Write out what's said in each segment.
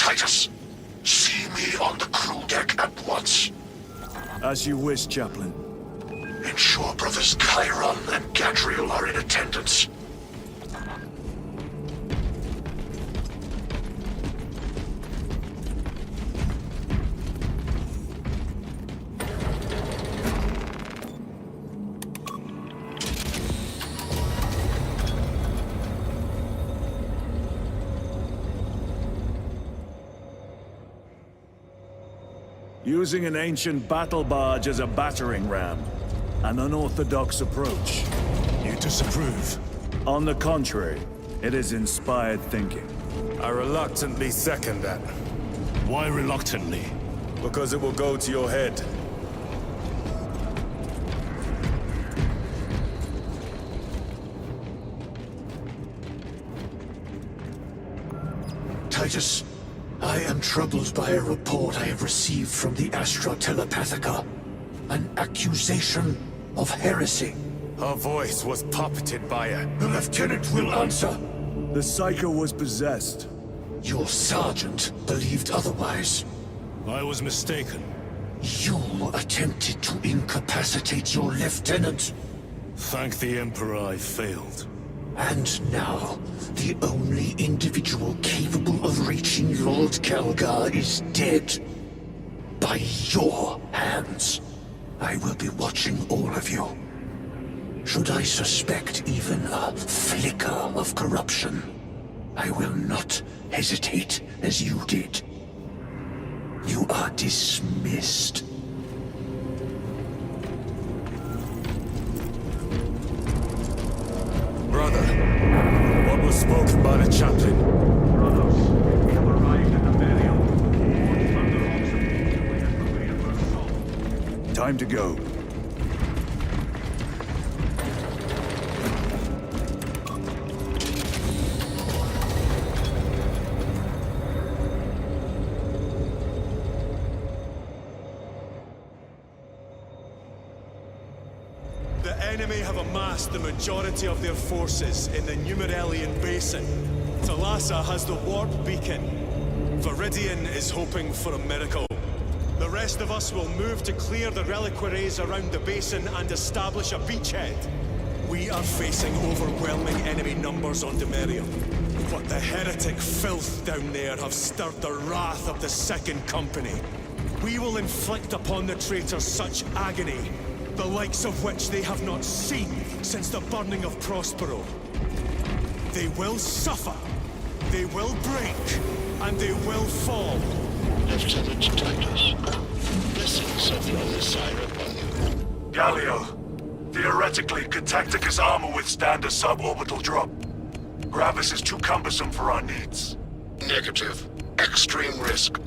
Titus, see me on the crew deck at once. As you wish, Chaplain. Ensure brothers Chiron and Gadriel are in attendance. Using an ancient battle barge as a battering ram. An unorthodox approach. You disapprove? On the contrary, it is inspired thinking. I reluctantly second that. Why reluctantly? Because it will go to your head. Titus, I am troubled by a report I have received from the Astra Telepathica. An accusation of heresy. Her voice was puppeted by her. The Lieutenant will answer. The Psycho was possessed. Your sergeant believed otherwise. I was mistaken. You attempted to incapacitate your lieutenant. Thank the Emperor I failed. And now, the only individual capable of reaching Lord Kelgar is dead. By your hands. I will be watching all of you. Should I suspect even a flicker of corruption, I will not hesitate as you did. You are dismissed. Brother, what was spoken by the chaplain? Brothers, we have arrived at Imperium. Thunderhawks have been declared prepared for assault. Time to go. The enemy have amassed the majority of their forces in the Numeralian Basin. Thalassa has the warp beacon. Viridian is hoping for a miracle. The rest of us will move to clear the reliquaries around the basin and establish a beachhead. We are facing overwhelming enemy numbers on Demerium. But the heretic filth down there have stirred the wrath of the Second Company. We will inflict upon the traitors such agony, the likes of which they have not seen since the burning of Prospero. They will suffer, they will break, and they will fall. Lieutenant Titus, blessings of the other side upon you. Galio, theoretically, could Tacticus armor withstand a suborbital drop? Gravis is too cumbersome for our needs. Negative. Extreme risk.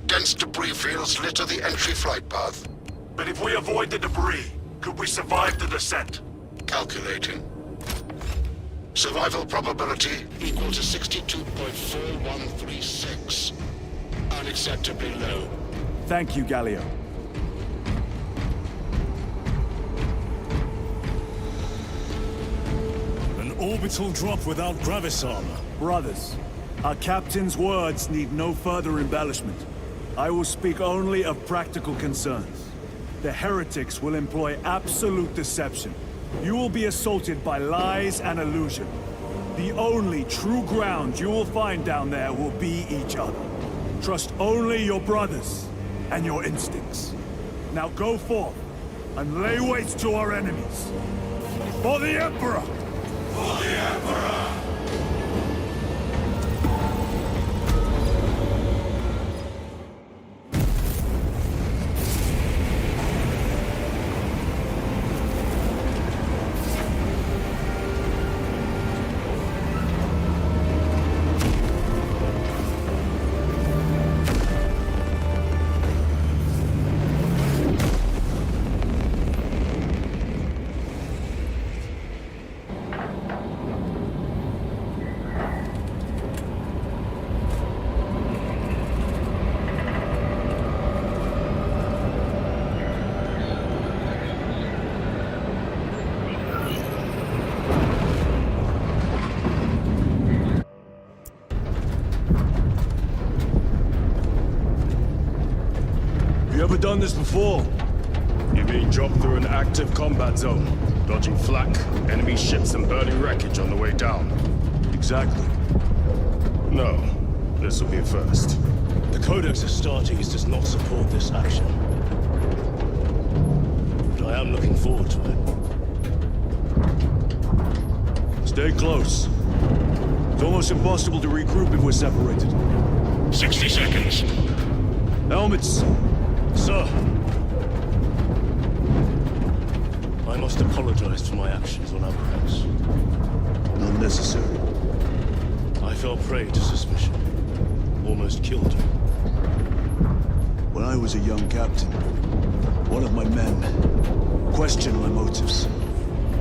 Dense debris fields litter the entry flight path. But if we avoid the debris, could we survive the descent? Calculating. Survival probability equal to 62.4136. Unacceptably low. Thank you, Galio. An orbital drop without Gravis armor. Brothers, our captain's words need no further embellishment. I will speak only of practical concerns. The heretics will employ absolute deception. You will be assaulted by lies and illusion. The only true ground you will find down there will be each other. Trust only your brothers and your instincts. Now go forth and lay waste to our enemies. For the Emperor! For the Emperor! done this before. You mean drop through an active combat zone, dodging flak, enemy ships and burning wreckage on the way down? Exactly. No. This will be a first. The Codex Astartes does not support this action. But I am looking forward to it. Stay close. It's almost impossible to regroup if we're separated. 60 seconds. Helmets! Sir! I must apologize for my actions on Abrax. Not necessary. I fell prey to suspicion. Almost killed him. When I was a young captain, one of my men questioned my motives.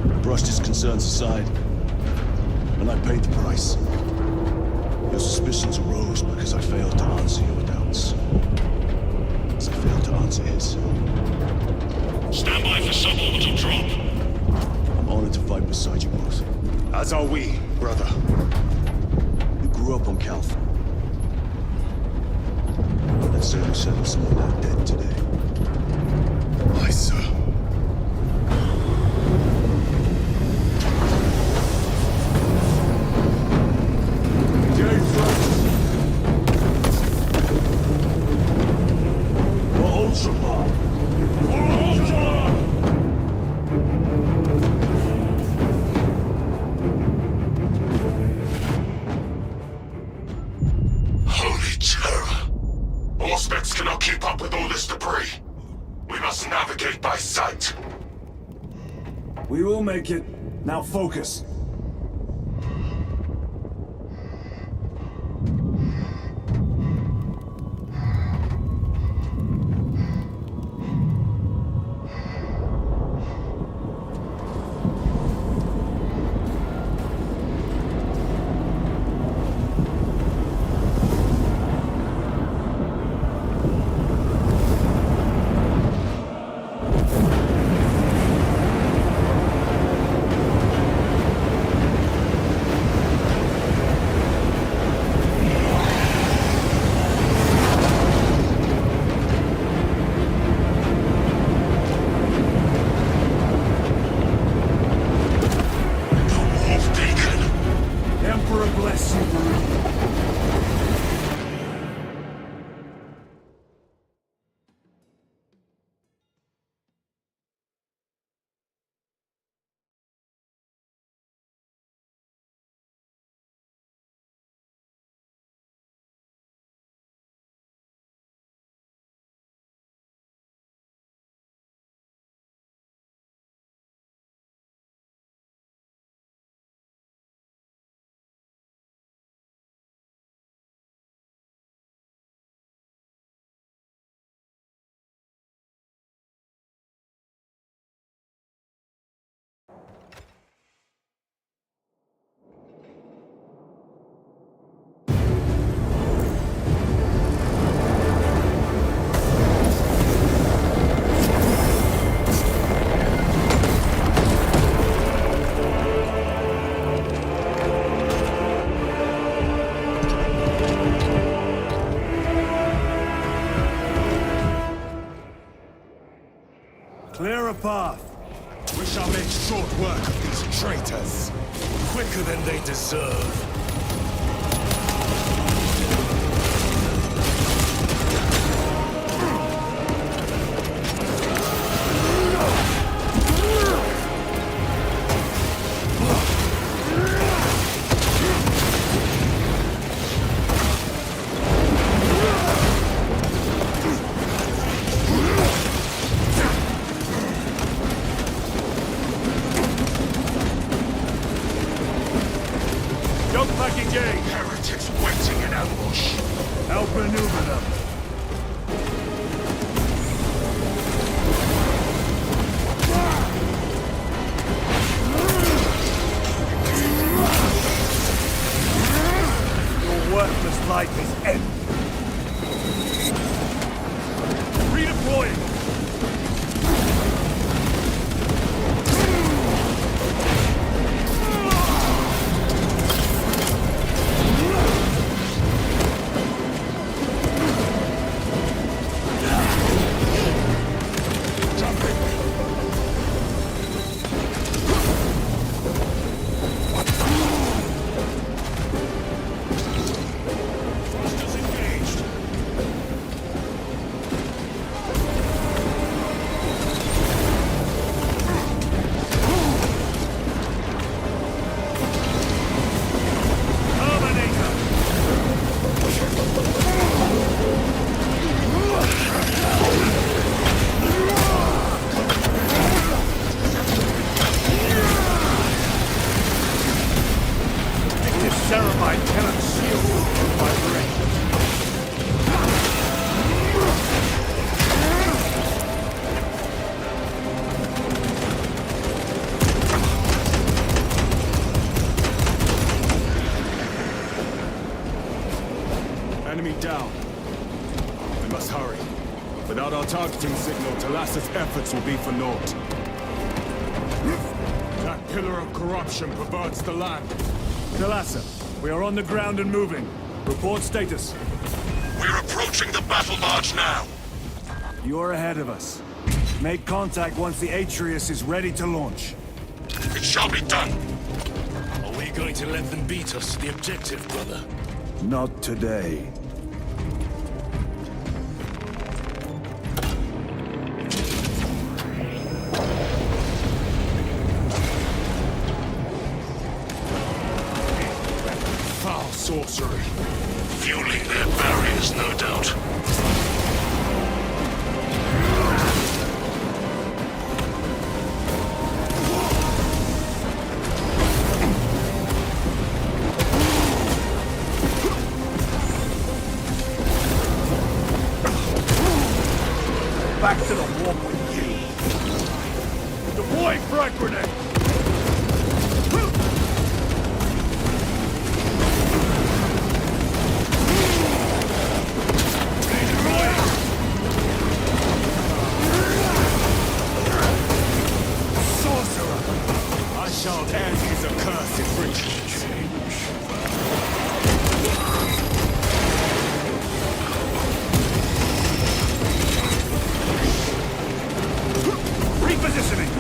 I brushed his concerns aside, and I paid the price. Your suspicions arose because I failed to answer your doubts. As I failed to answer his. Stand by for suborbital drop. I'm honored to fight beside you both. As are we, brother. You grew up on Calth. Let's say we settle some of that debt today. Aye, sir. Holy terror! Auspex cannot keep up with all this debris. We must navigate by sight. We will make it. Now focus. Clear a path. We shall make short work of these traitors. Quicker than they deserve. Heretics waiting in ambush. Outmaneuver them. Your worthless life is ended. Redeploying. Terabyte cannot shield you from my range. Enemy down. We must hurry. Without our targeting signal, Talassa's efforts will be for naught. That pillar of corruption perverts the land. Talassa, we are on the ground and moving. Report status. We're approaching the battle barge now. You're ahead of us. Make contact once the Atreus is ready to launch. It shall be done. Are we going to let them beat us to the objective, brother? Not today. Foul sorcery. Fueling their barriers, no doubt. Back to the warp with ye. Deploying frag grenade! I shall end his accursed reach. Repositioning!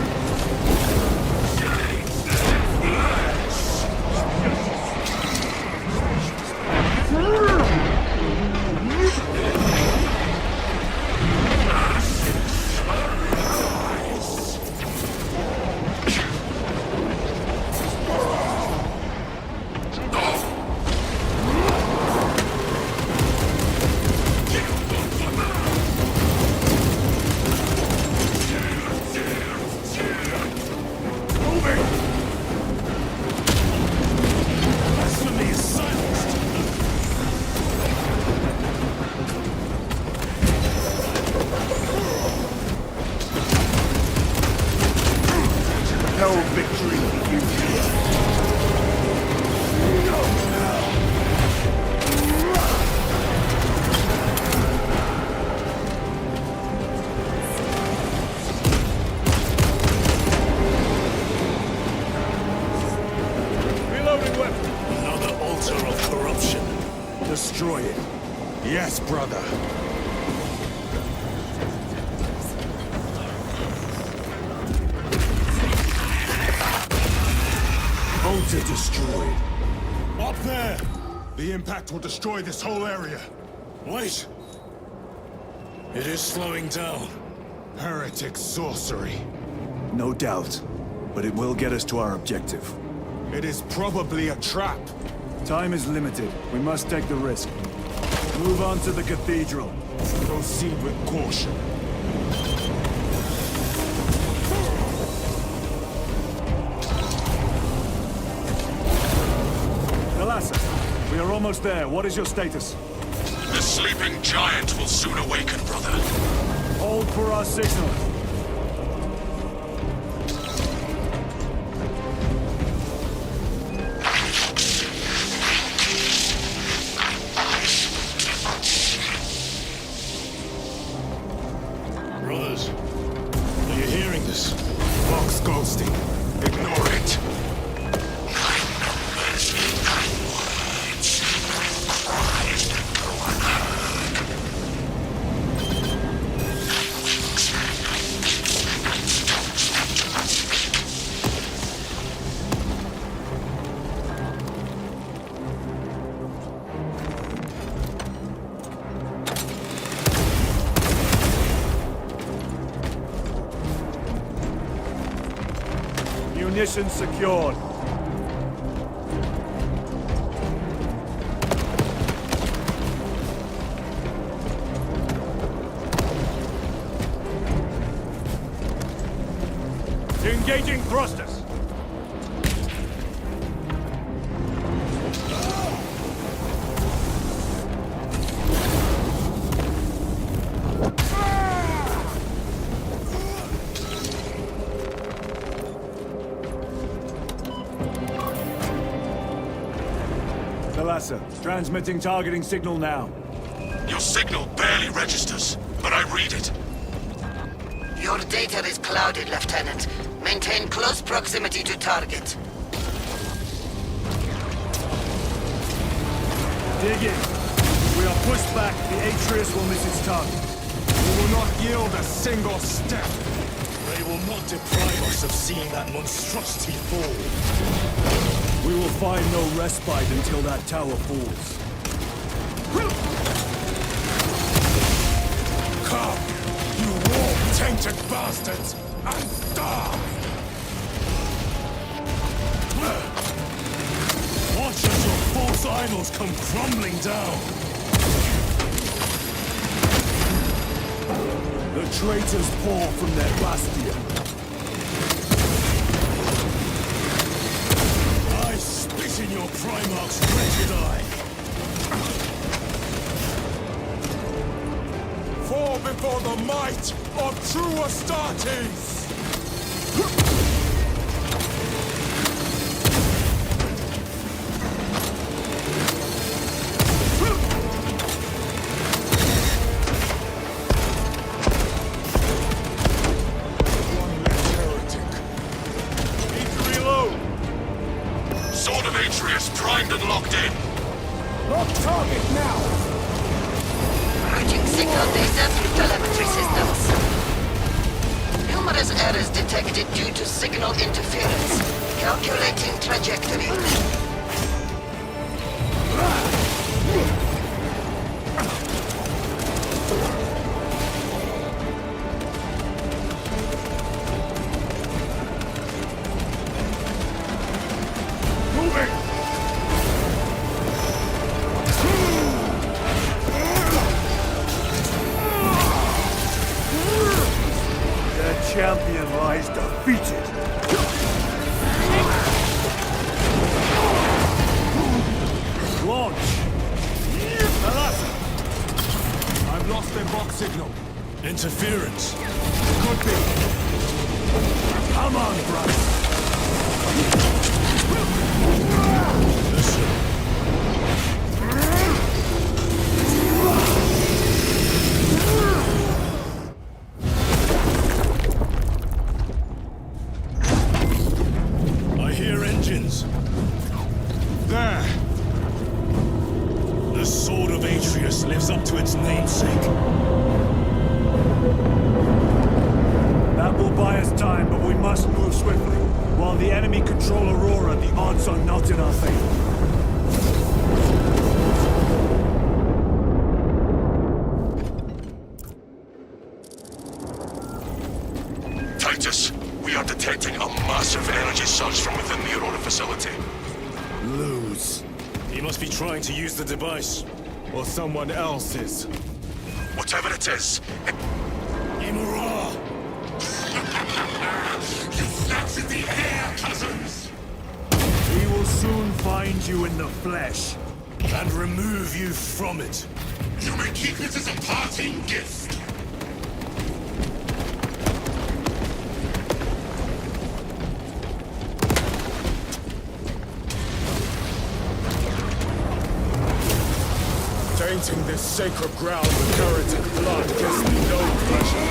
No victory for you. Reloading weapon. Another altar of corruption. Destroy it. Yes, brother. Altar destroyed. Up there! The impact will destroy this whole area. Wait! It is slowing down. Heretic sorcery. No doubt. But it will get us to our objective. It is probably a trap. Time is limited. We must take the risk. Move on to the cathedral. Proceed with caution. Talassa, we are almost there. What is your status? The sleeping giant will soon awaken, brother. Hold for our signal. Brothers, are you hearing this? Box ghosting. Ignore it. Munitions secured. Engaging thrusters. Thalassa, transmitting targeting signal now. Your signal barely registers, but I read it. Your data is clouded, Lieutenant. Maintain close proximity to target. Dig in. If we are pushed back, the Atreus will miss its target. We will not yield a single step. They will not deprive us of seeing that monstrosity fall. We will find no respite until that tower falls. Come, you warp-tainted bastards, and die! Watch as your false idols come crumbling down. The traitors pour from their bastion. I spit in your Primarch's wretched eye. Fall before the might of true Astartes! Sword of Atreus primed and locked in. Lock target now! Routing signal data through telemetry systems. Numerous errors detected due to signal interference. Calculating trajectory. Champion lies defeated. Launch! Thalassa! I've lost their box signal. Interference. Could be. Come on, Bryce. Listen. I hear engines. There. The Sword of Atreus lives up to its namesake. That will buy us time, but we must move swiftly. While the enemy control Aurora, the odds are not in our favor. Titus, we are detecting a massive energy surge from within the Aurora facility. Lose. He must be trying to use the device. Or someone else's. Whatever it is, Imura! you snaps in the air, cousins! We will soon find you in the flesh. And remove you from it. You may keep it as a parting gift. Tainting this sacred ground with heretic blood gives me no pleasure.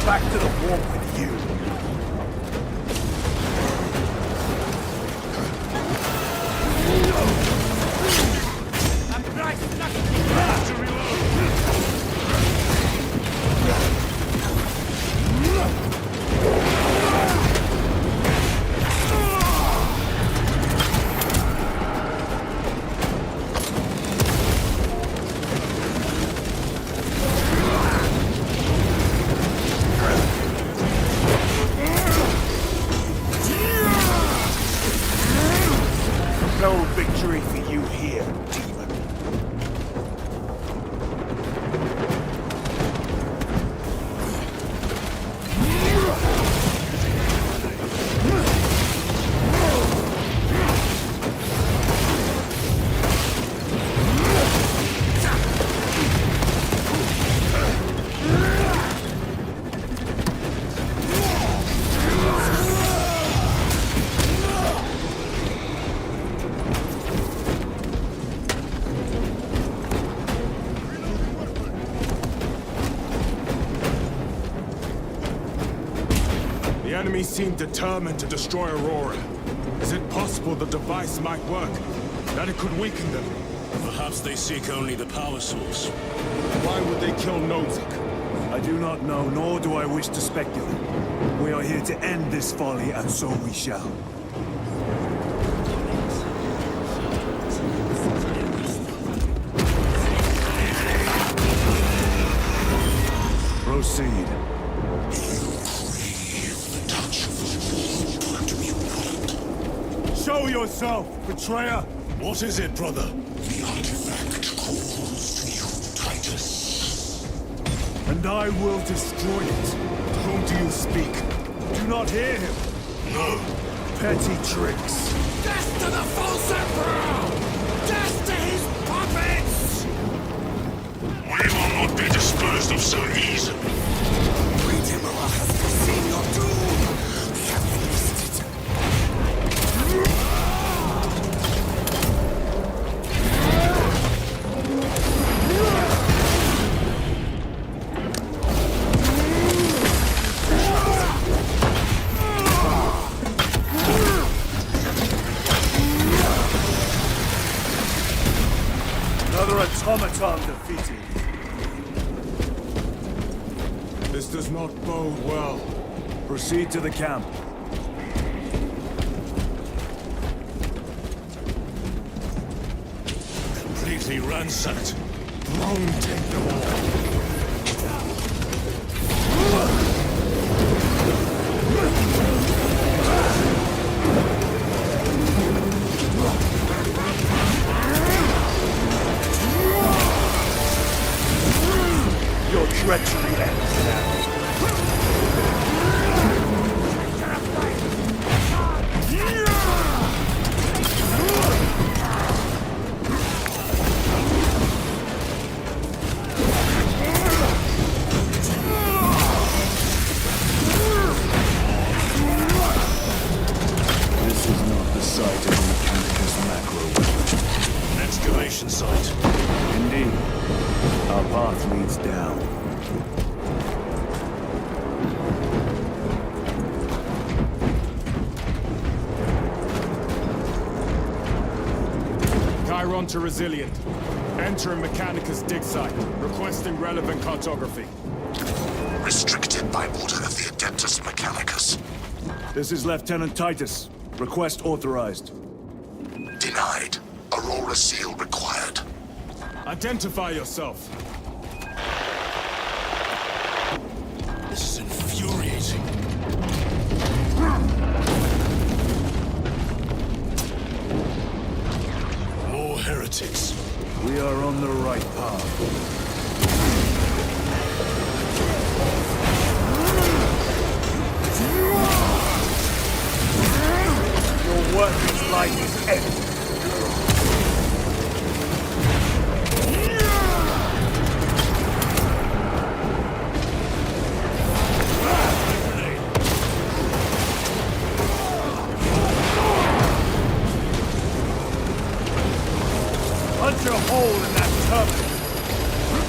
Back to the warp with you. enemy seem determined to destroy Aurora. Is it possible the device might work? That it could weaken them? Perhaps they seek only the power source. Why would they kill Nozick? I do not know, nor do I wish to speculate. We are here to end this folly, and so we shall. Proceed. Show yourself, betrayer! What is it, brother? The artifact calls to you, Titus. And I will destroy it. To whom do you speak? Do not hear him. No. Petty tricks. Death to the false emperor! Death to his puppets! We will not be disposed of so easily. Redeemer has foreseen your doom. We have enlisted. Another automaton defeated. This does not bode well. Proceed to the camp. Completely ransacked. Rome take them all. Your treachery ends now. This is not the site of Mechanicus macro. Excavation site. Indeed. Our path leads down. Chiron to Resilient. Entering Mechanicus dig site. Requesting relevant cartography. Restricted by order of the Adeptus Mechanicus. This is Lieutenant Titus. Request authorized. Denied. Aurora seal required. Identify yourself. This is infuriating. More heretics. We are on the right path. Your worthless life is ended. Punch a hole in that terminal.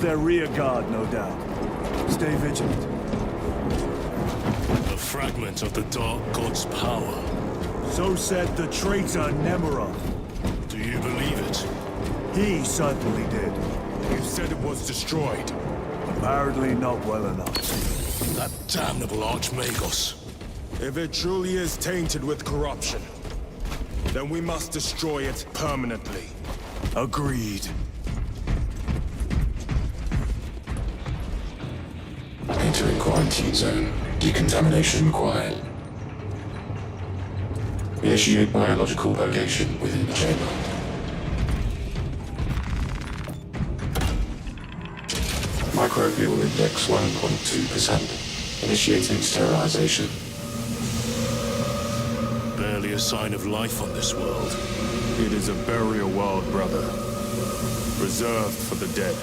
their rear guard, no doubt. Stay vigilant. A fragment of the Dark God's power. So said the traitor Nemeroth. Do you believe it? He certainly did. You said it was destroyed. Apparently not well enough. That damnable Archmagos. If it truly is tainted with corruption, then we must destroy it permanently. Agreed. Entering quarantine zone. Decontamination required. Initiate biological purgation within the chamber. Microbial index 1.2%. Initiating sterilization. Barely a sign of life on this world. It is a burial world, brother. Reserved for the dead.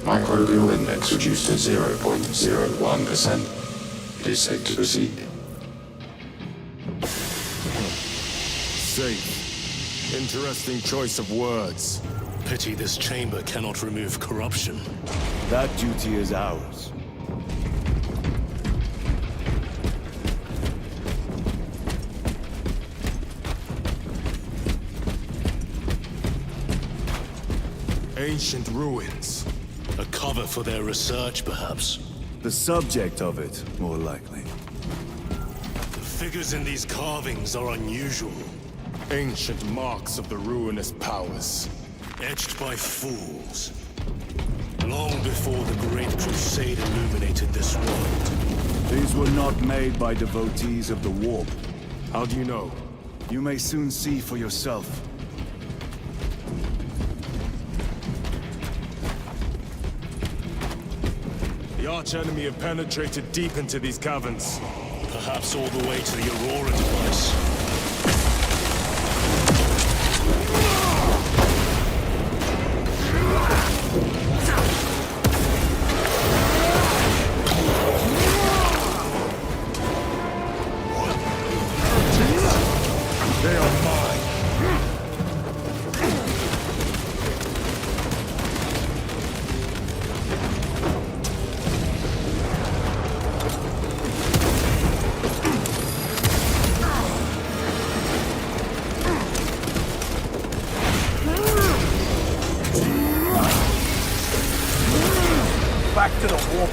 Microbial index reduced to 0.01%. It is safe to proceed. Safe. Interesting choice of words. Pity this chamber cannot remove corruption. That duty is ours. Ancient ruins. A cover for their research, perhaps. The subject of it, more likely. The figures in these carvings are unusual. Ancient marks of the ruinous powers. Etched by fools. Long before the Great Crusade illuminated this world. These were not made by devotees of the warp. How do you know? You may soon see for yourself. The arch-enemy have penetrated deep into these caverns. Perhaps all the way to the Aurora device. They are mine. Back to the warp.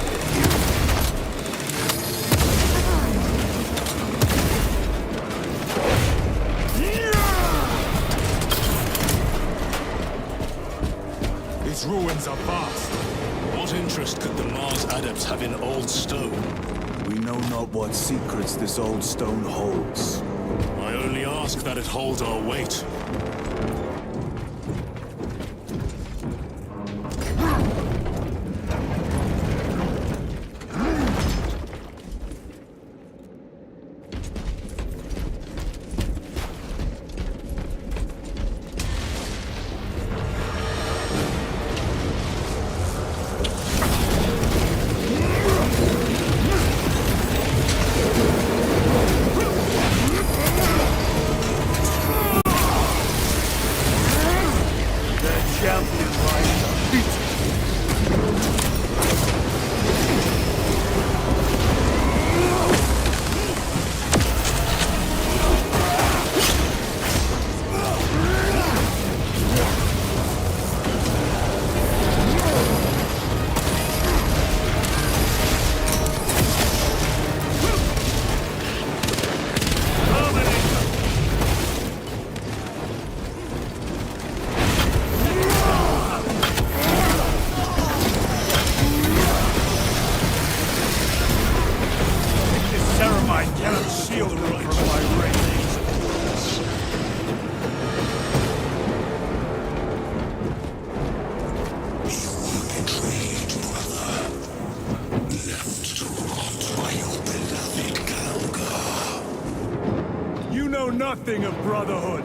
These ruins are vast. What interest could the Mars adepts have in old stone? We know not what secrets this old stone holds. I only ask that it holds our weight. know nothing of brotherhood.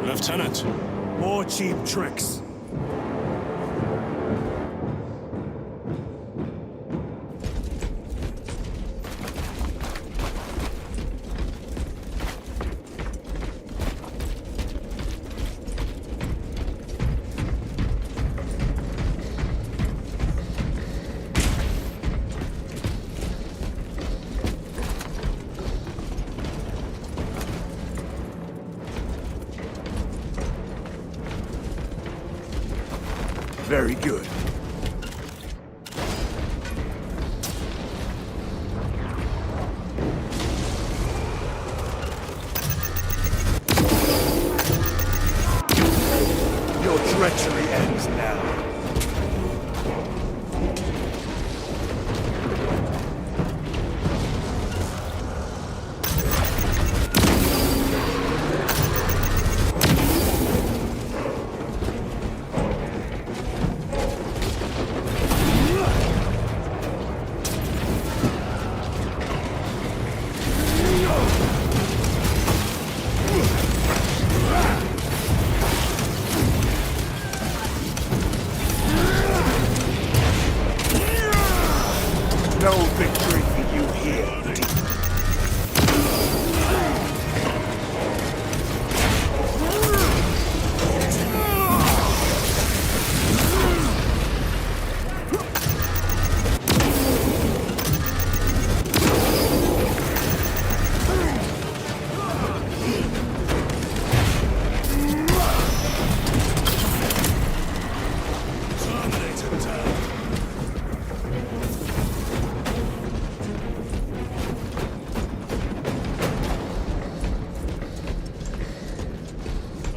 Lieutenant, More cheap tricks. Very good. Your treachery ends now. No victory for you here.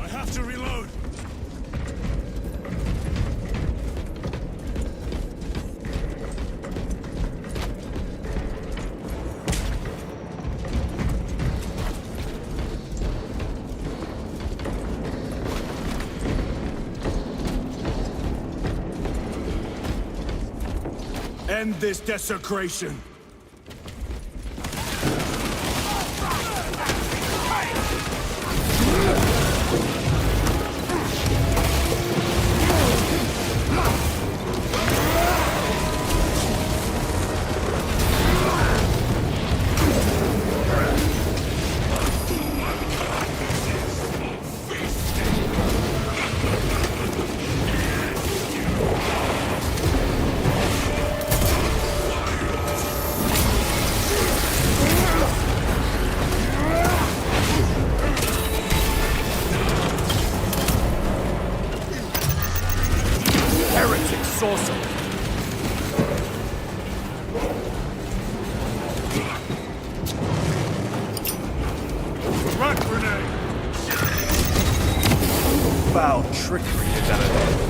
I have to reload. End this desecration. Heretic sorcerer. Front grenade! Foul trickery is at an end.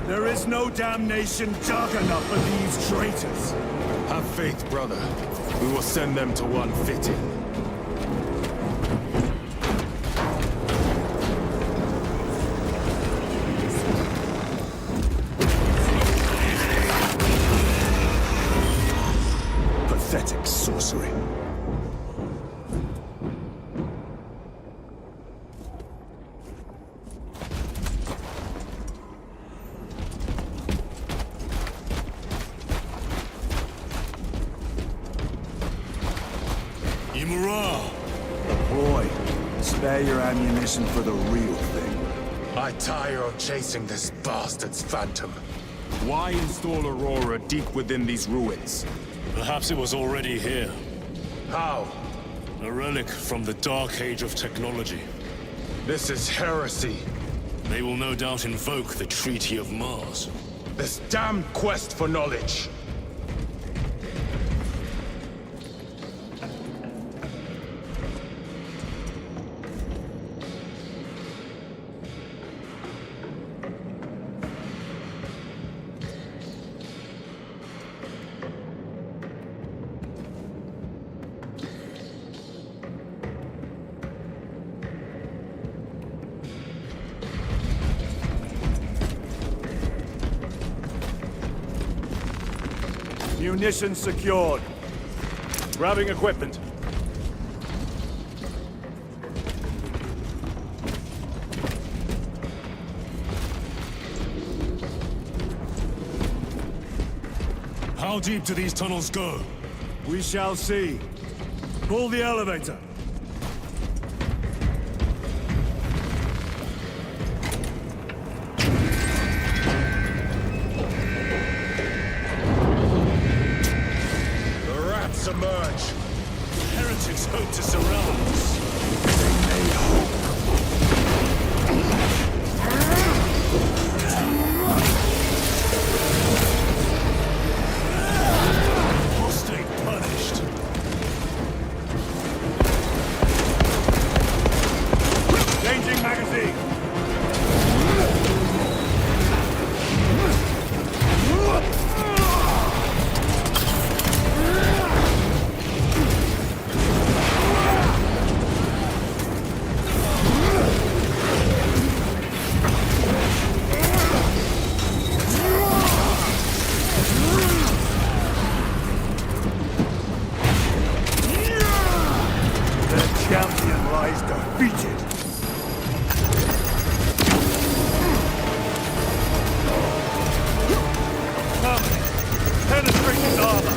There is no damnation dark enough for these traitors. Have faith, brother. We will send them to one fitting. Pathetic sorcery. Boy, spare your ammunition for the real thing. I tire of chasing this bastard's phantom. Why install Aurora deep within these ruins? Perhaps it was already here. How? A relic from the dark age of technology. This is heresy. They will no doubt invoke the Treaty of Mars. This damned quest for knowledge. Munitions secured. Grabbing equipment. How deep do these tunnels go? We shall see. Pull the elevator. The rats emerge. Heretics hope to surround us. Apostate punished. Changing magazine. Champion lies defeated. Penetrating armor.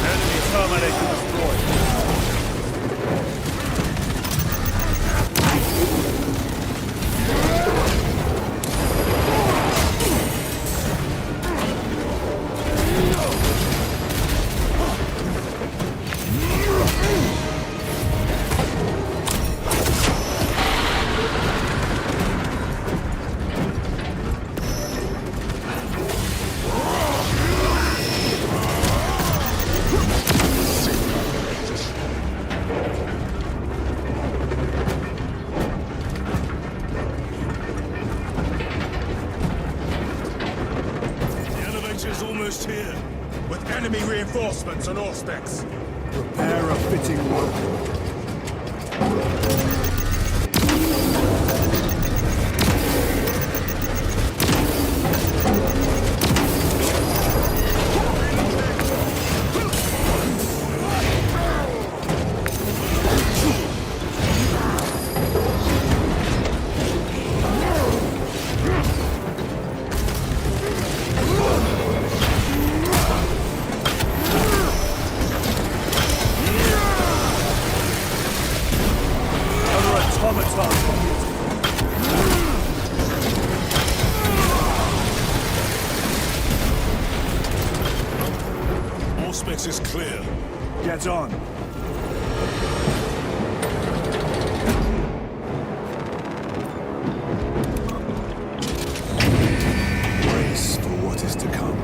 Enemy terminator destroyed. Almost here. With enemy reinforcements on all specs. Prepare a fitting rope. Auspex is clear. Get on. Brace for what is to come.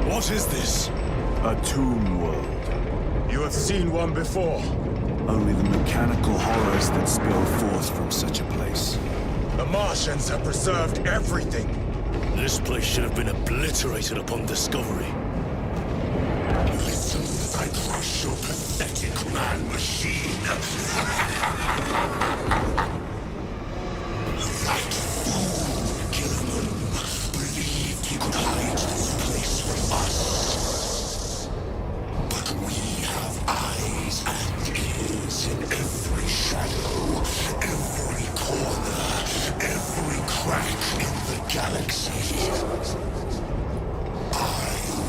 What is this? A tomb world. You have seen one before. Only the mechanical horrors that spill forth from such a place. The Martians have preserved everything. This place should have been obliterated upon discovery. Listen as I crush your pathetic man-machine. That fool, Gilliman, believed he could hide this place from us. But we have eyes and ears in every shadow, every corner, every crack in the galaxy. I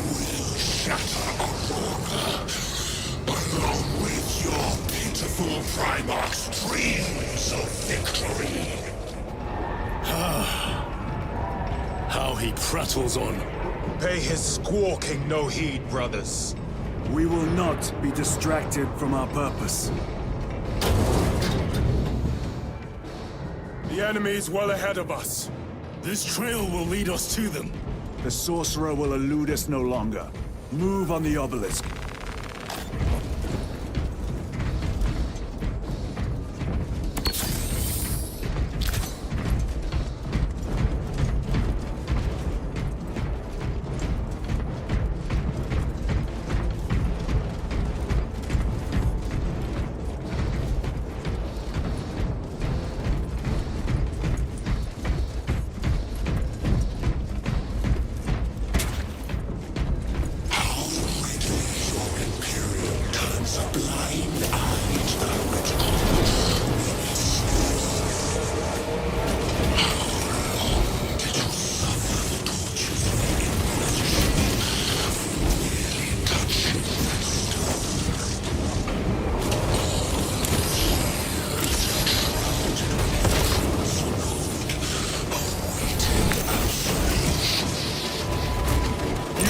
will shatter Aurora, along with your pitiful Primarch's dreams of victory. How he prattles on. Pay his squawking no heed, brothers. We will not be distracted from our purpose. The enemy is well ahead of us. This trail will lead us to them. The sorcerer will elude us no longer. Move on the obelisk.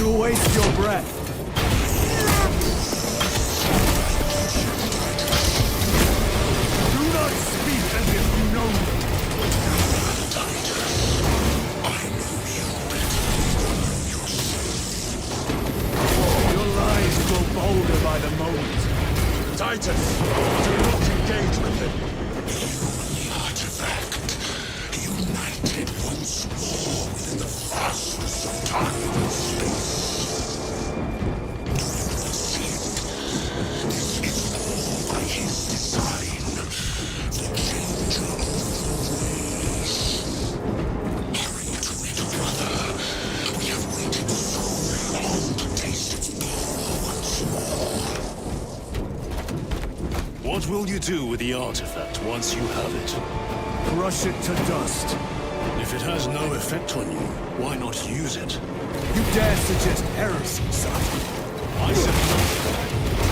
You waste your breath. Do not speak as if you know me. Your lies grow bolder by the moment. Titus, do not engage with him. The artifact, united once more within the fastness of time and space. This is all by his design. The changer of the race. Hurry to it, brother. We have waited so long to taste its power once more. What will you do with the artifact once you have it? Crush it to dust. If it has no effect on you, why not use it? You dare suggest heresy, son? I said nothing.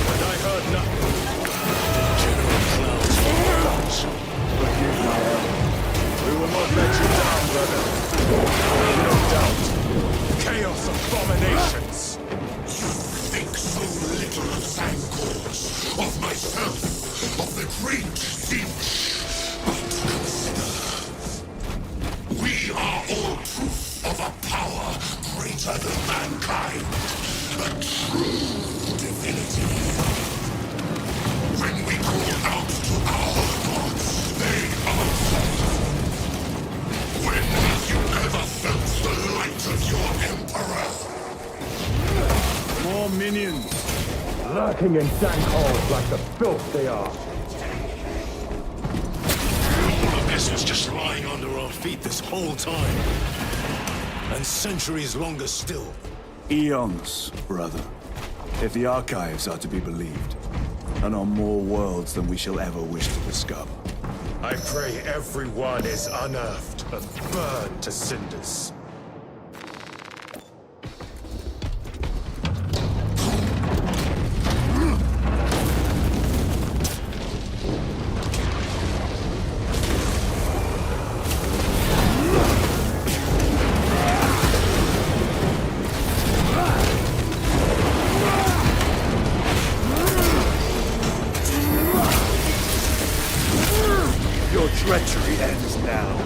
And I heard nothing. General Cloud's words. Forgive my error. We will not let you down, brother. No doubt. Chaos abominations. You think so little of Thankors, of myself, of the great Siege. But consider, we are all proof of a power greater than mankind, a true divinity. When we call out to our gods, they answer. When have you ever felt the light of your Emperor? More minions. Lurking in dank holes like the filth they are. All of this was just lying under our feet this whole time. And centuries longer still. Eons, brother. If the archives are to be believed. And on more worlds than we shall ever wish to discover. I pray everyone is unearthed and burned to cinders. Your treachery ends now.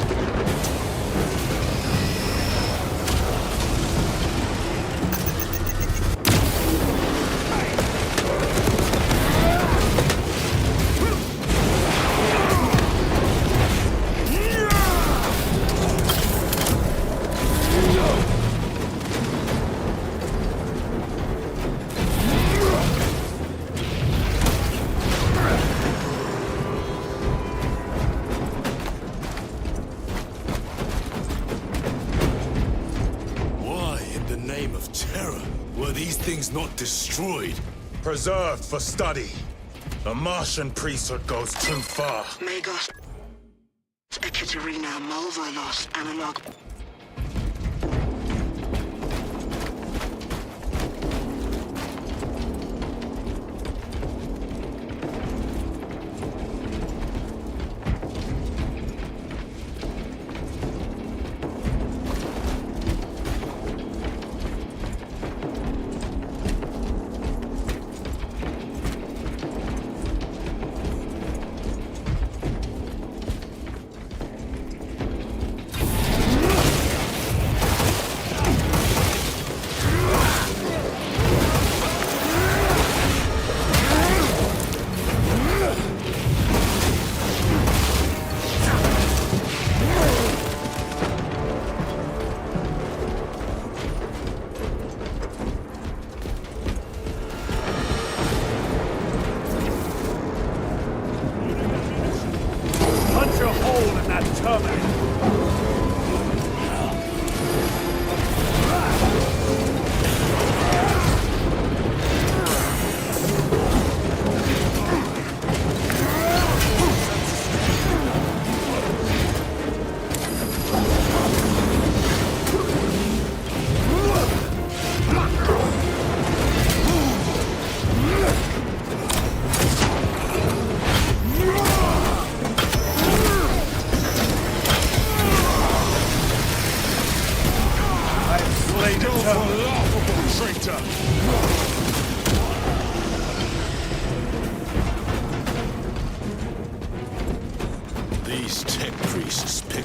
Not destroyed. Preserved for study. The Martian priesthood goes too far. Magos. Ekaterina Malvalos analog.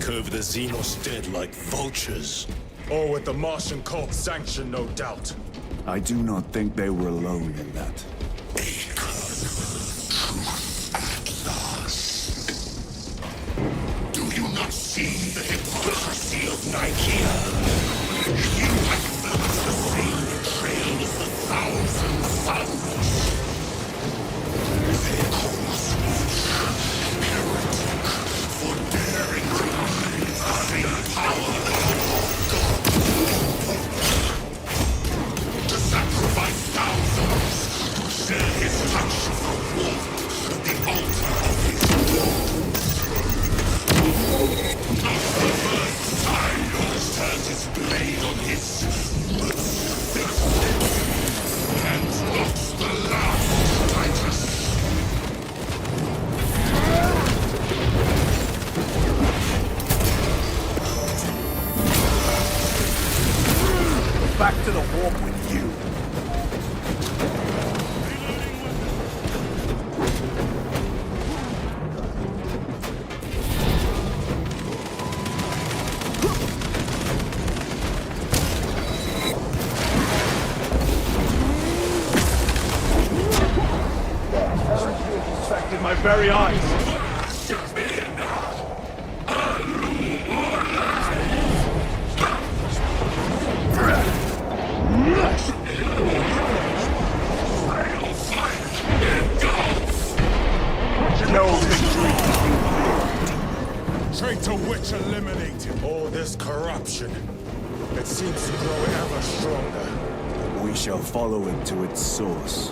take over the Xenos dead like vultures. Or with the Martian cult's sanction, no doubt. I do not think they were alone in that. Do you not see the hypocrisy of Nikeia? You have followed the same trail as the thousand suns. They cause heretic for daring to hide the same power that God. To sacrifice thousands to share his touch of the warmth at the altar of his war. Not the first time he's turned his blade on his fist. And not the last, Titus. Back to the warp with you. In my very eyes. Traitor witch eliminated. All this corruption. It seems to grow ever stronger. We shall follow it to its source.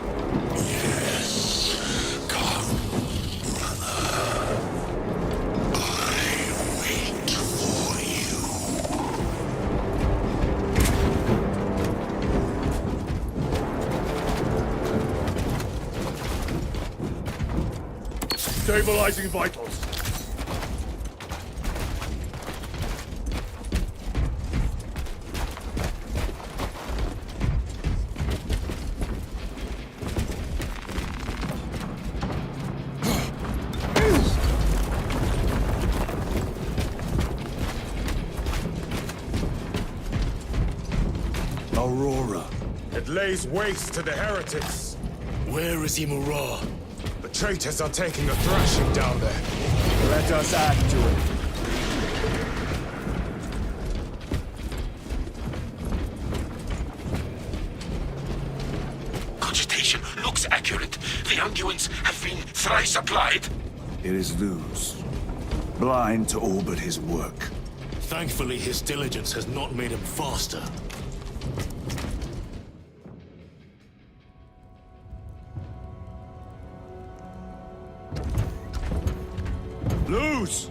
Yes, come, brother. I wait for you. Stabilizing vitals. It lays waste to the heretics. Where is Imura? The traitors are taking a thrashing down there. Let us add to it. Cogitation looks accurate. The unguents have been thrice applied. It is Luz. Blind to all but his work. Thankfully, his diligence has not made him faster. Luz!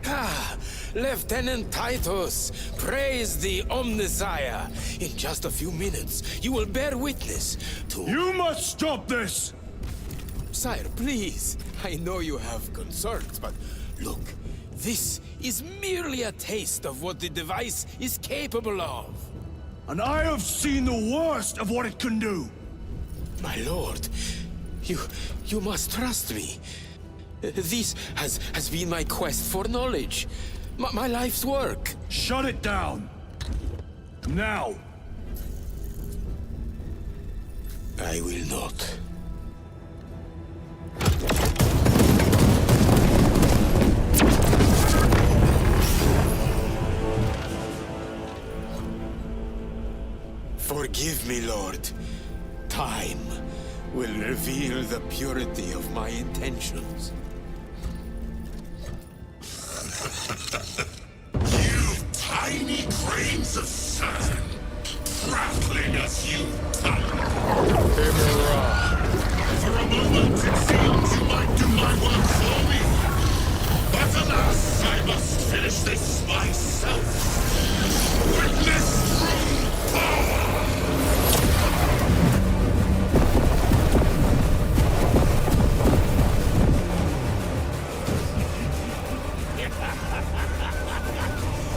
Ah, Lieutenant Titus, praise the Omnisire. In just a few minutes, you will bear witness to... You must stop this! Sire, please. I know you have concerns, but look, this is merely a taste of what the device is capable of. And I have seen the worst of what it can do! My lord, you must trust me. This has been my quest for knowledge. My life's work. Shut it down! Now! I will not. Forgive me, Lord. Time will reveal the purity of my intentions. You tiny grains of sand, prattling as you For a moment it seemed you might do my work for me. But alas, I must finish this myself. Witness true power!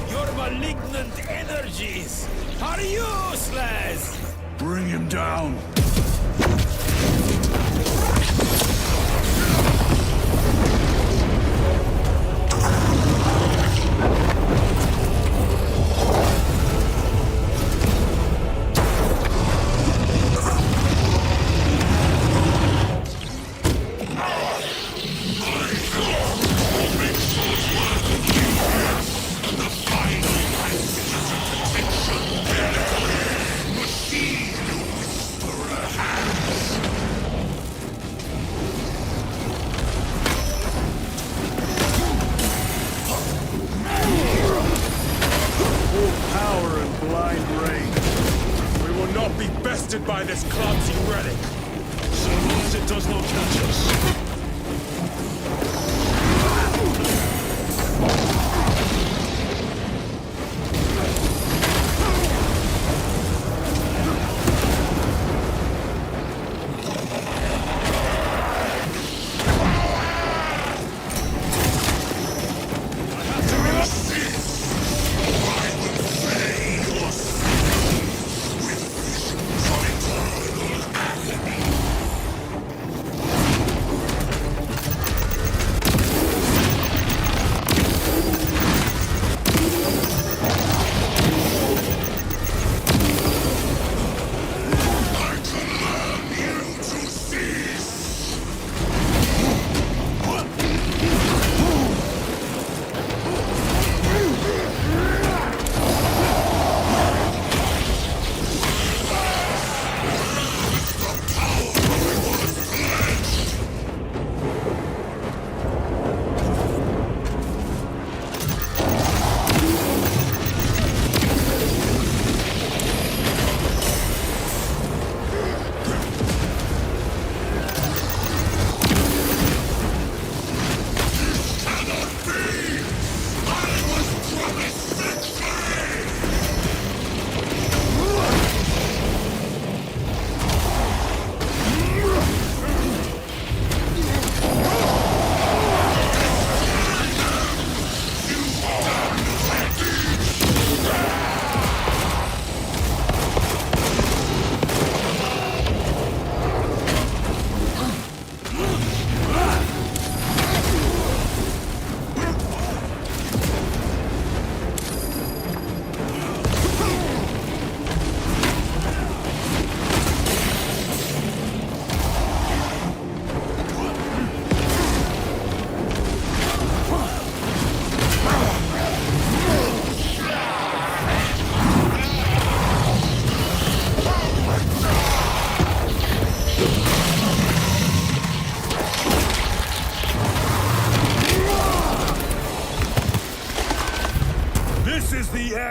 Your malignant energies are useless! Bring him down! this clumsy relic. So long as it does not catch us.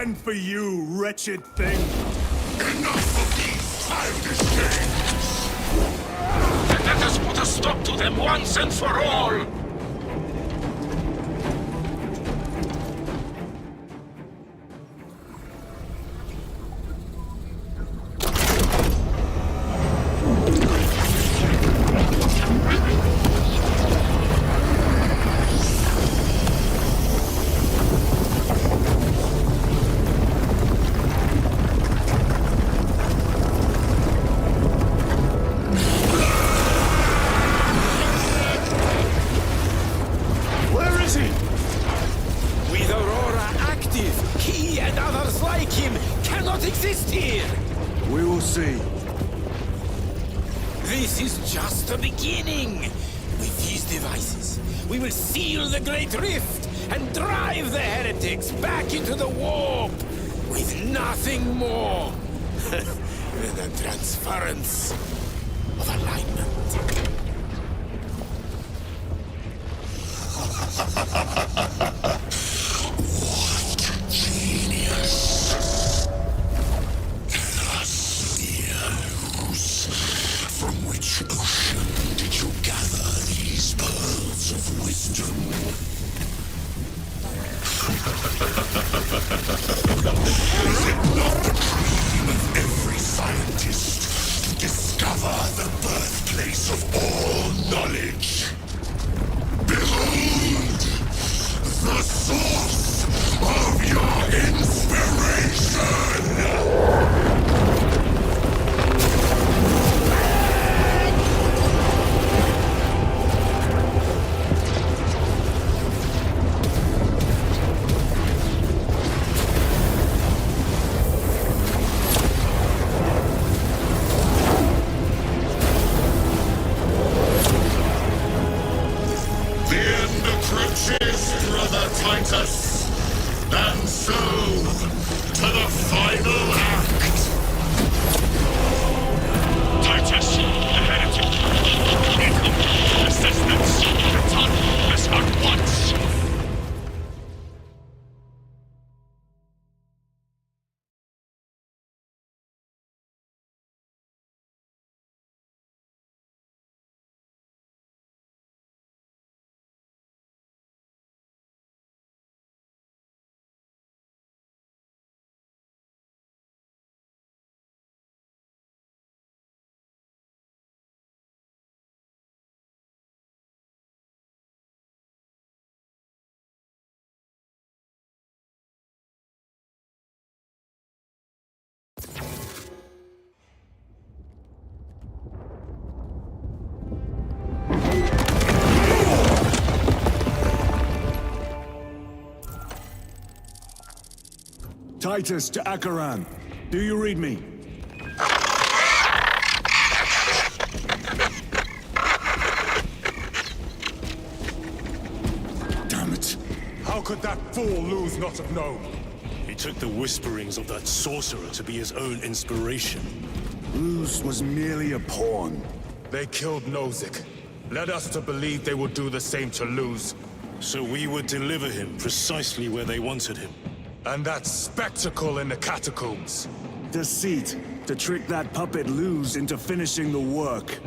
end for you, wretched thing. Enough of these childish games! Let us put a stop to them once and for all! Titus, and so to the final act. Titus to Acheran. Do you read me? Damn it! How could that fool lose not have known? He took the whisperings of that sorcerer to be his own inspiration. Luz was merely a pawn. They killed Nozick. Led us to believe they would do the same to Luz. So we would deliver him precisely where they wanted him. And that spectacle in the catacombs. Deceit, to trick that puppet Luz into finishing the work.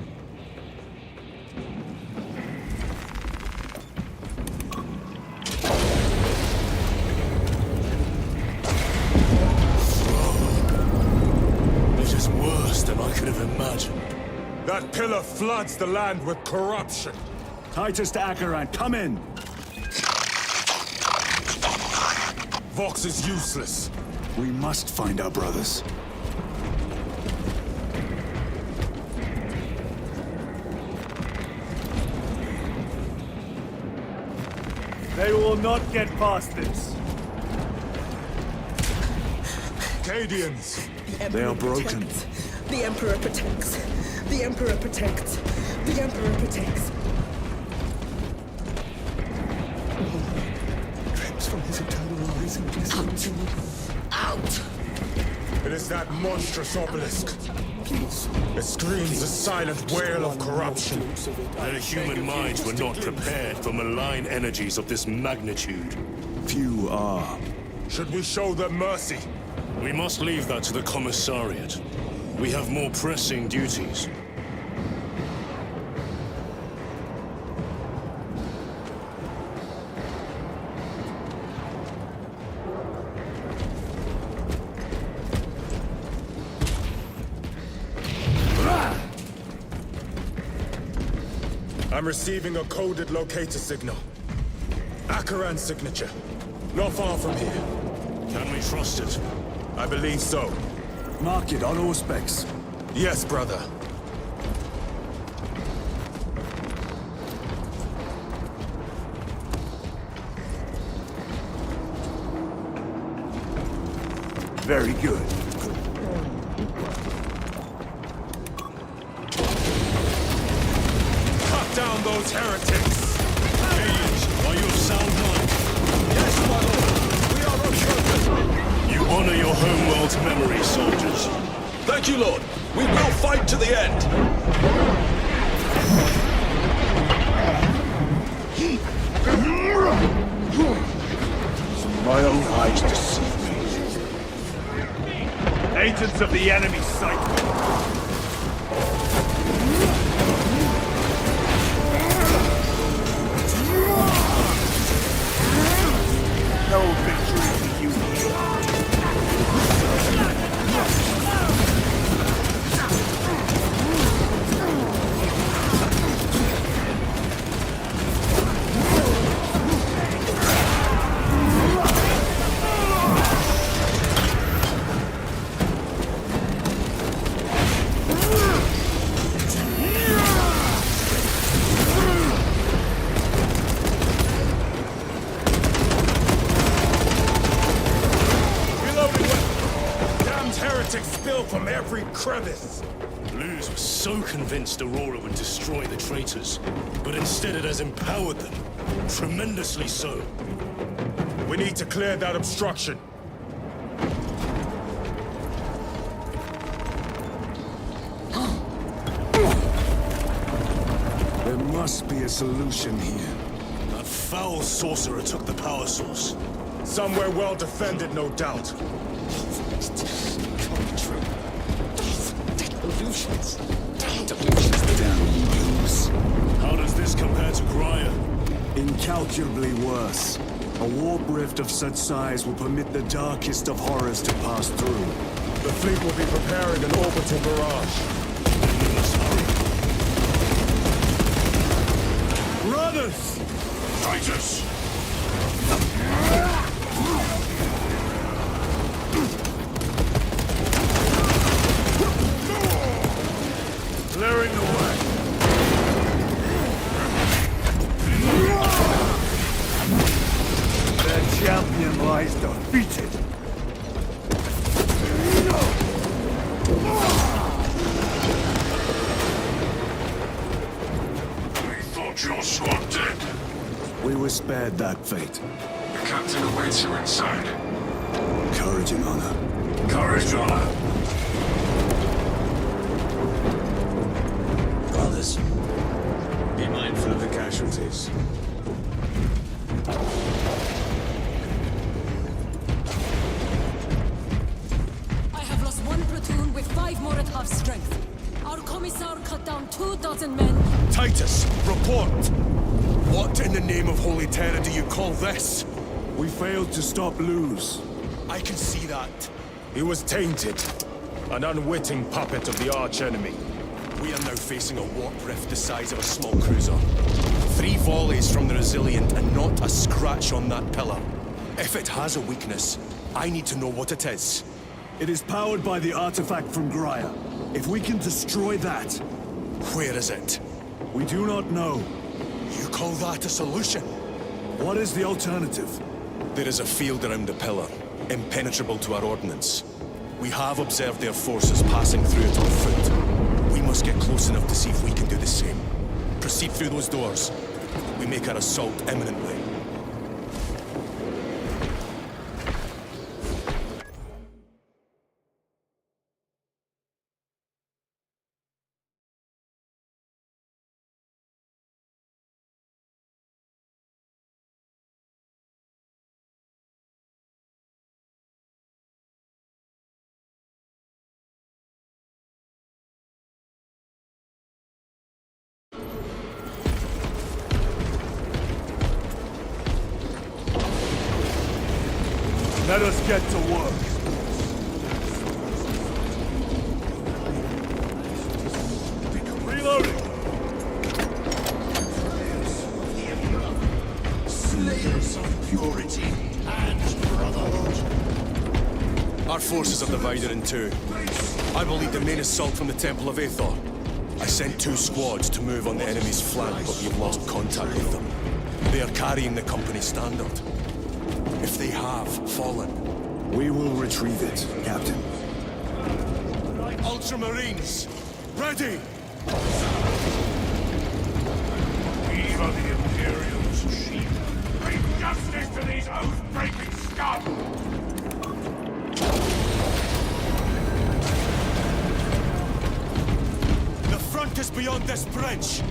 It is worse than I could have imagined. That pillar floods the land with corruption. Titus to Acheran, come in! Vox is useless. We must find our brothers. They will not get past this. Cadians! They are broken. The Emperor protects. The Emperor protects. The Emperor protects. Drips from his eternal eyes and glistens. Out! It is that monstrous obelisk. Please. It screams a silent wail of corruption. Their human minds were not prepared for malign energies of this magnitude. Few are. Should we show them mercy? We must leave that to the Commissariat. We have more pressing duties. I'm receiving a coded locator signal. Acheran's signature. Not far from here. Can we trust it? I believe so. Mark it on all specs. Yes, brother. Very good. Cut down those heretics! Mage, are you of sound mind? Yes, my lord! We are unbroken! You honor your homeworld's memory, soldiers. Thank you, Lord. We will fight to the end. My own eyes deceive me. Agents of the enemy sight me. No victory for you here. From every crevice. Luz was so convinced Aurora would destroy the traitors, but instead it has empowered them. Tremendously so. We need to clear that obstruction. There must be a solution here. That foul sorcerer took the power source. Somewhere well defended, no doubt. How does this compare to Grya? Incalculably worse. A warp rift of such size will permit the darkest of horrors to pass through. The fleet will be preparing an orbital barrage. We must hurry. Brothers! Titus! Clearing the way. Their champion lies defeated. want your squad dead. We were spared that fate. The captain awaits you inside. Courage and honor. Courage, honor. Brothers, be mindful of the casualties. I have lost one platoon with 5 more at half strength. Our commissar cut down 24 men. Titus, report! What in the name of Holy Terror do you call this? We failed to stop Luz. I can see that. He was tainted. An unwitting puppet of the arch-enemy. We are now facing a warp rift the size of a small cruiser. 3 volleys from the Resilient and not a scratch on that pillar. If it has a weakness, I need to know what it is. It is powered by the artifact from Graia. If we can destroy that... Where is it? We do not know. You call that a solution? What is the alternative? There is a field around the pillar, impenetrable to our ordnance. We have observed their forces passing through it on foot. We must get close enough to see if we can do the same. Proceed through those doors. We make our assault imminently. Let us get to work. Reloading! Slayers of purity and brotherhood. Our forces are divided in 2. I will lead the main assault from the Temple of Aethor. I sent 2 squads to move on the enemy's flank, but we've lost contact with them. They are carrying the company standard. If they have fallen, we will retrieve it, Captain. Ultramarines, ready! We are the Imperium's sheep. Bring justice to these oath-breaking scum! The front is beyond this bridge!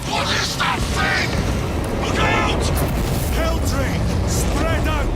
What is that thing? Look out! Hell train! Spread out!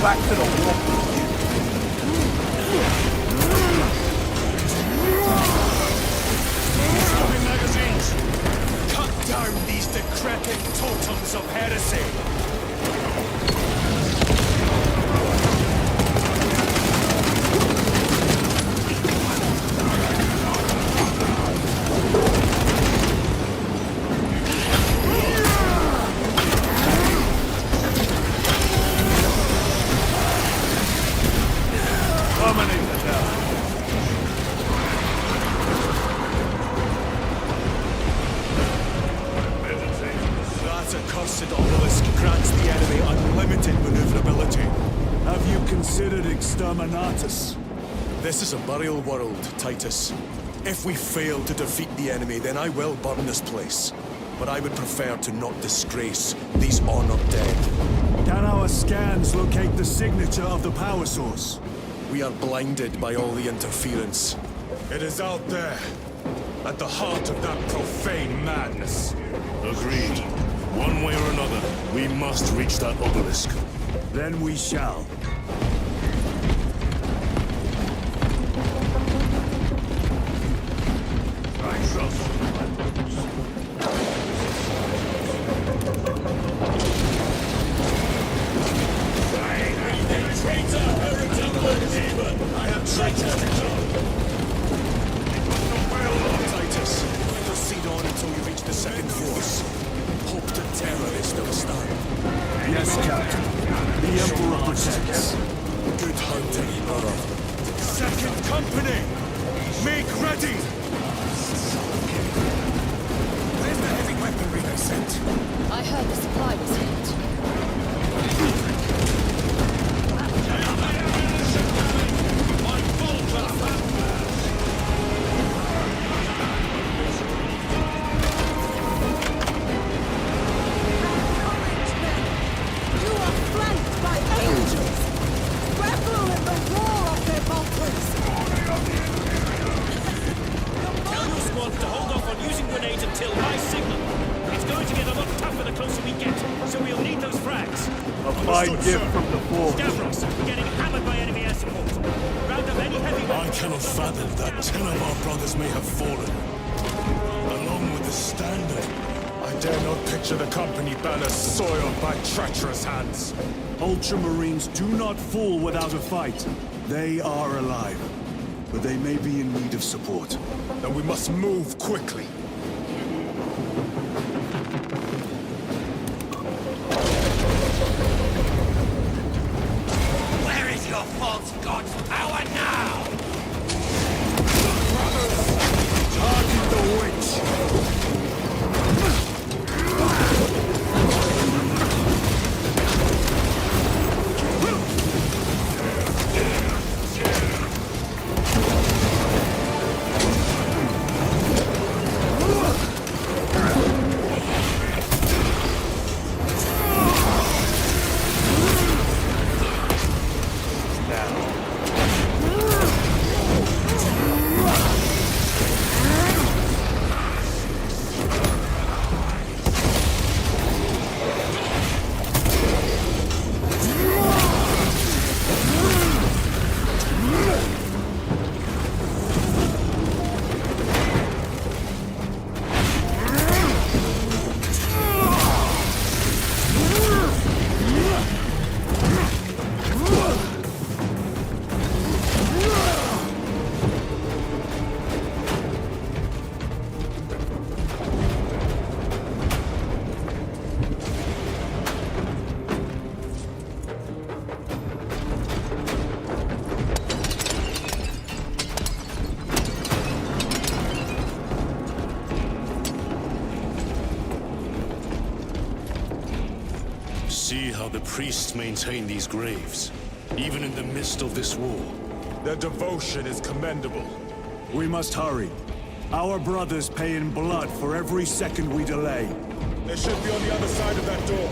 Back to the wall. Swapping magazines! Cut down these decrepit totems of heresy! Exterminatus. This is a burial world, Titus. If we fail to defeat the enemy, then I will burn this place. But I would prefer to not disgrace these honored dead. Can our scans locate the signature of the power source? We are blinded by all the interference. It is out there, at the heart of that profane madness. Agreed. One way or another, we must reach that obelisk. Then we shall. I have traitors to kill! Titus, proceed on until you reach the second force. Hope to terror is still stunned. Yes, Captain. The Emperor protects. Good hunting, brother. Second company! Make ready! Where's the heavy weaponry they sent? I heard the supply was hit. You are flanked by angels! Revel in the roar of their bolters! Tell your squad to hold off on using grenades until my signal. It's going to get a lot tougher the closer we get, so we'll need those frags. A fine gift from the Force. Stavros, we're getting hammered by enemy air support. Round up any heavy I cannot fathom that 10 of our brothers may have fallen. Along with the Standard. I dare not picture the company banner soiled by treacherous hands. Ultramarines do not fall without a fight. They are alive, but they may be in need of support. Then we must move quickly. Where is your false god's power now? Target the witch! See how the priests maintain these graves, even in the midst of this war. Their devotion is commendable. We must hurry. Our brothers pay in blood for every second we delay. They should be on the other side of that door.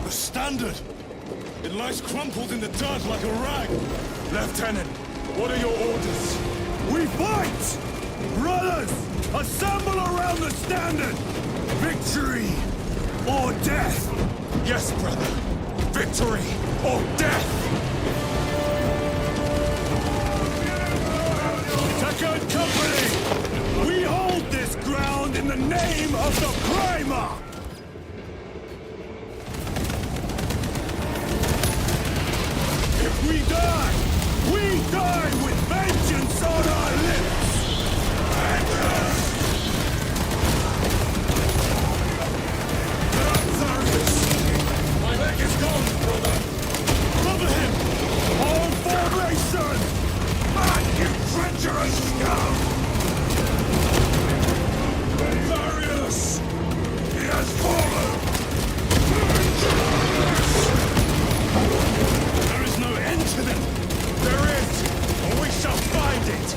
The Standard! It lies crumpled in the dirt like a rag! Lieutenant, what are your orders? We fight! Brothers, assemble around the Standard! Victory or death! Yes, brother. Victory or death! Second Company! We hold this ground in the name of the Primarch! If we die with vengeance on our lips! My leg is gone, brother! Cover him! All formation! Man, you treacherous scum! Varius! He has fallen! There is no end to them! There is, and we shall find it!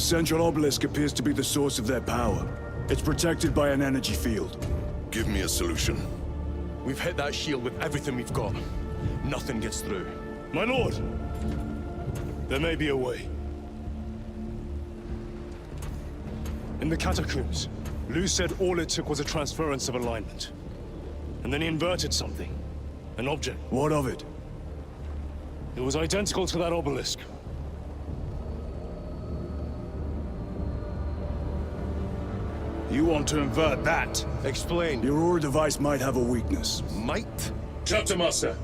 The central obelisk appears to be the source of their power. It's protected by an energy field. Give me a solution. We've hit that shield with everything we've got. Nothing gets through. My lord! There may be a way. In the catacombs, Lou said all it took was a transference of alignment. And then he inverted something. An object. What of it? It was identical to that obelisk. You want to invert that? Explain. Your Aura device might have a weakness. Might? Chapter Master,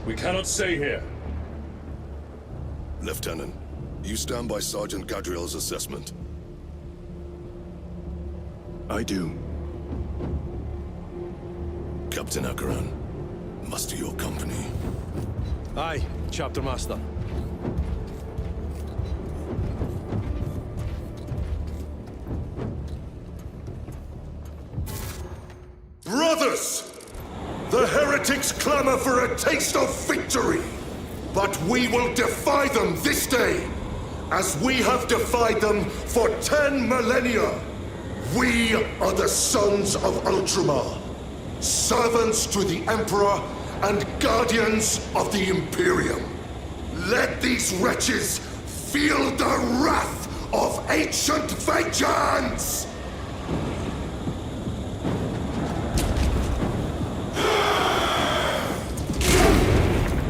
we cannot stay here. Lieutenant, you stand by Sergeant Gadriel's assessment. I do. Captain Akaran, muster your company. Aye, Chapter Master. Brothers! The heretics clamor for a taste of victory! But we will defy them this day, as we have defied them for 10 millennia! We are the sons of Ultramar, servants to the Emperor and guardians of the Imperium. Let these wretches feel the wrath of ancient vengeance!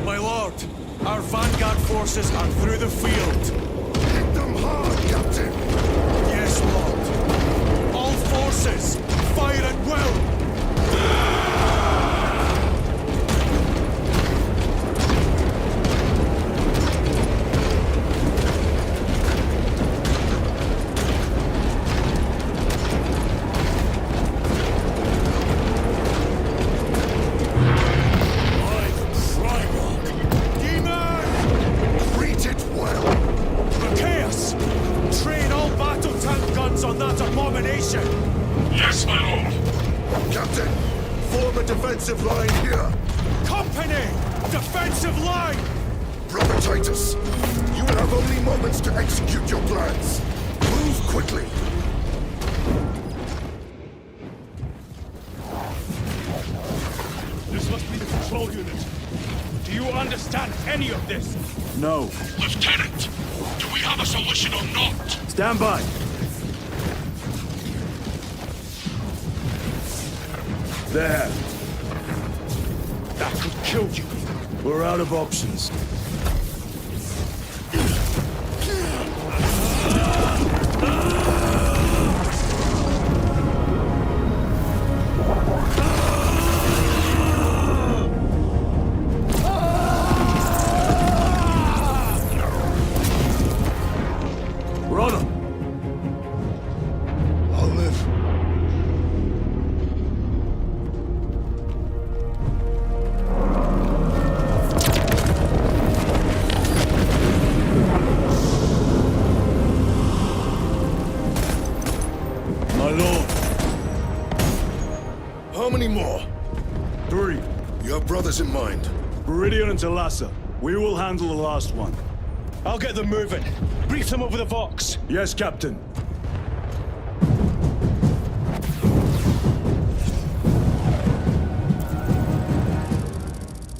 My lord, our vanguard forces are through the field. Hit them hard, Captain! Yes, lord. All forces, fire at will! Yes, my lord! Captain, form a defensive line here! Company! Defensive line! Brother Titus, you will have only moments to execute your plans. Move quickly! This must be the control unit. Do you understand any of this? No. Lieutenant, do we have a solution or not? Stand by! There. That could kill you. We're out of options. We're on them. I'll live. How many more? 3. You have brothers in mind? Viridian and Talassa. We will handle the last one. I'll get them moving. Brief them over the Vox. Yes, Captain.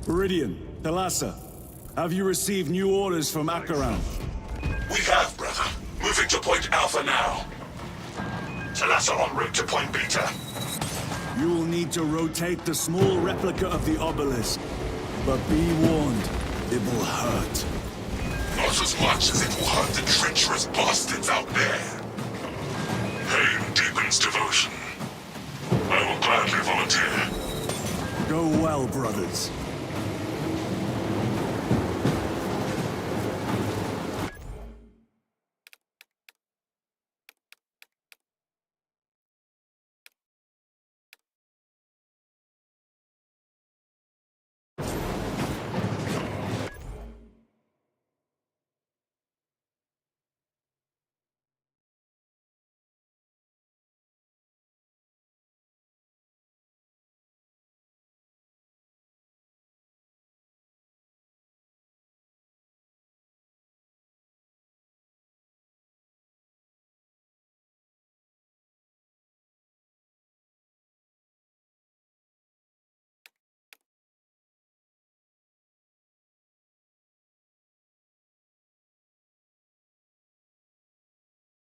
Viridian, Talassa, have you received new orders from Akaran? We have, brother. Moving to Point Alpha now. Talassa en route to Point Beta. You will need to rotate the small replica of the obelisk. But be warned, it will hurt. Not as much as it will hurt the treacherous bastards out there. Pain deepens devotion. I will gladly volunteer. Go well, brothers.